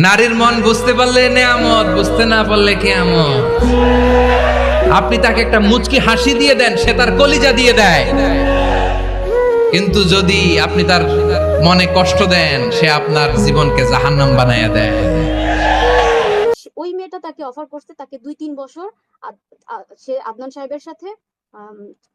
নারীর মন বুঝতে পারলে নেয়ামত, বুঝতে না পারলে কিয়ামত। আপনি তাকে একটা মুচকি হাসি দিয়ে দেন, সে তার কলিজা দিয়ে দেয়। কিন্তু যদি আপনি তার মনে কষ্ট দেন, সে আপনার জীবনকে জাহান্নাম বানায়া দেয়। ওই মেয়েটা তাকে অফার করছে, তাকে 2-3 বছর সে আদনান সাহেবের সাথে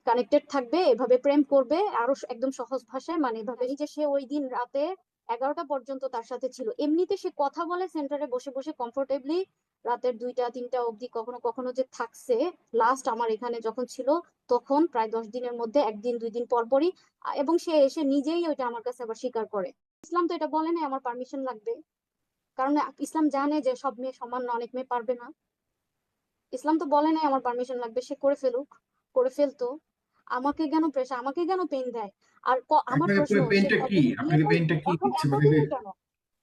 কানেক্টেড থাকবে, এভাবে প্রেম করবে, আরো একদম সহজ ভাষায়, মানে এভাবে যে সে ওই দিন রাতে 11টা পর্যন্ত তার সাথে ছিল। এমনিতে সে কথা বলে সেন্টারে বসে বসে কমফোর্টেবলি, রাতের 2টা 3টা অবধি কখনো কখনো যে থাকছে। লাস্ট আমার এখানে যখন ছিল তখন প্রায় 10 দিনের মধ্যে 1 দিন 2 দিন পর পরই, এবং সে এসে নিজেই ওইটা আমার কাছে আবার স্বীকার করে। ইসলাম তো এটা বলে না আমার পারমিশন লাগবে, কারণ ইসলাম জানে যে সব মেয়ে সমান না, অনেক মেয়ে পারবে না। ইসলাম তো বলে নাই আমার পারমিশন লাগবে, সে করে ফেলুক, করে ফেলতো। আমাকে কেন প্রেশার, আমাকে কেন পেন দেয়? আর আমার আপনাকে প্রশ্ন, সে পেইনটা কি? কতদিন বিয়ে আপনাকে করবে পেইনটা কি এখন, দিচ্ছে? মানে যে এতদিনে কেন?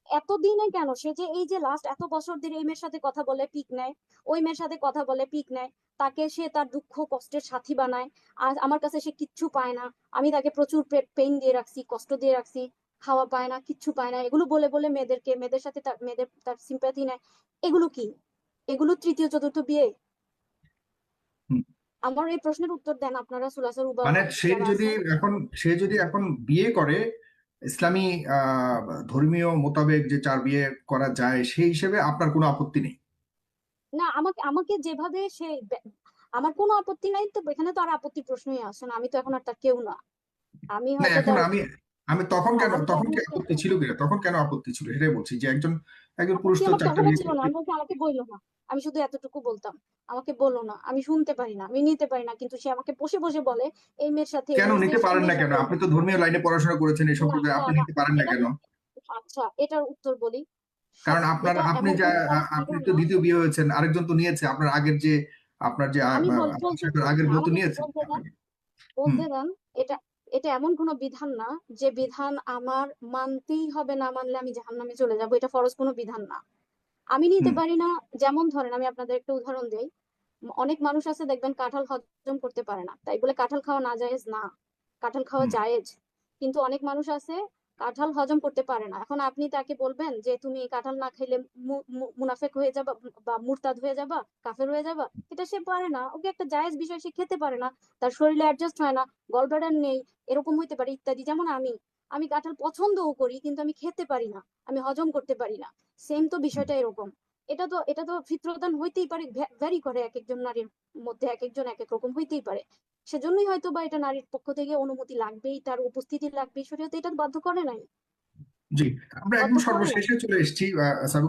এতদিনে কেন সে যে এই যে লাস্ট এত বছর ধরে এই মেয়ের সাথে কথা বলে পিক নেয়, ওই মেয়ের সাথে কথা বলে পিক নেয়, তাকে সে তার দুঃখ কষ্টের সাথী বানায়। আর আমার কাছে সে কিচ্ছু পায় না, আমি তাকে প্রচুর পেইন দিয়ে রাখছি, কষ্ট দিয়ে রাখছি, খাওয়া পায় না, কিচ্ছু পায় না, এগুলো বলে বলে মেয়েদের সাথে মেয়েদের তার সিম্প্যাথি নেয়। এগুলো কি? এগুলো তৃতীয় চতুর্থ বিয়ে? হুম, আমার এই প্রশ্নের উত্তর দেন আপনারা, সুলাসর উবা মানে সে যারা যদি আছেন। এখন সে যদি এখন বিয়ে করে ইসলামী ধর্মীয় মোতাবেক যে 4 বিয়ে করা যায় সেই হিসেবে আপনার কোনো আপত্তি নেই? না, আমাকে আমাকে যেভাবে সে আমার কোনো আপত্তি নাই তো, এখানে তো আর আপত্তির প্রশ্নই আসে না, আমি তো এখন আর তার কেউ না। আমি না, হয়তো এখন তার, আমি আমি তখন হ্যাঁ, কেন, আমি তো তখন এখন কি আপত্তি ছিল কিনা, তখন কেন আপত্তি ছিল সেটাই বলছি, যে একজন একজন পুরুষ আপত্তি তো আমার 4টা তখনও বিয়ে ছিল না, করতে। আমি বলছি আমাকে বইলো না। আমি শুধু এতটুকু বলতাম, আমাকে বলো না, আমি শুনতে পারি না, আমি নিতে পারি না। কিন্তু সে আমাকে বসে বসে বলে এই মেয়ের সাথে এই কেন হয়েছে, নিতে সেই পারেন না মেয়ের কেন? সাথে এই আপনি তো হয়েছে। ধর্মীয় লাইনে পড়াশোনা করেছেন, এই না সম্প্রদায়, না আপনি না, নিতে পারেন না এটা, কেন? আচ্ছা এটার উত্তর বলি। কারণ আপনার এটা আপনি এমন যা কোনো আপনি বিধান তো না। দ্বিতীয় বিয়ে হয়েছেন, আরেকজন তো নিয়েছে আপনার আগের যে আপনার যে আমি আশা করার আগের বউ তো আমাকে নিয়েছে বলতে দেন, আপনাকে। হুম। বলতে দেন। এটা এটা এমন কোনো বিধান না যে বিধান আমার মানতেই হবে, না মানলে আমি জাহান্নামে চলে যাব, এটা ফরজ কোনো বিধান না। আমি নিতে হুম। পারি না। যেমন ধরেন, আমি আপনাদের একটা উদাহরণ দেই। অনেক মানুষ আছে দেখবেন কাঁঠাল হজম করতে পারে না, তাই বলে কাঁঠাল খাওয়া না জায়েজ না, কাঁঠাল খাওয়া হুম। জায়েজ। কিন্তু অনেক মানুষ আছে কাঁঠাল হজম করতে পারে না, এখন আপনি তাকে বলবেন যে তুমি এই কাঁঠাল না খাইলে মুনাফেক হয়ে যাবা, বা মুরতাদ হয়ে যাবা, কাফের হয়ে যাবা। এটা সে পারে না, ওকে একটা জায়েজ বিষয় সে খেতে পারে না, তার শরীরে অ্যাডজাস্ট হয় না, গলব্লাডার নেই, এরকম হইতে পারে ইত্যাদি। যেমন আমি কাঁঠাল পছন্দও করি কিন্তু আমি খেতে পারি না, আমি হজম করতে পারি না। সেম তো হুম। বিষয়টা এরকম। এটা তো ফিতরতান হইতেই পারে, ভ্যারি করে এক একজন নারীর মধ্যে, এক একজন এক এক রকম হইতেই পারে। সেজন্যই হয়তো বা এটা নারীর পক্ষ থেকে অনুমতি লাগবেই, তার উপস্থিতি লাগবেই, শরীয়তে এটা বাধ্য করে নাই, জি, আমরা বাধ্য একদম করে নাই। সর্বশেষে চলে এসেছি।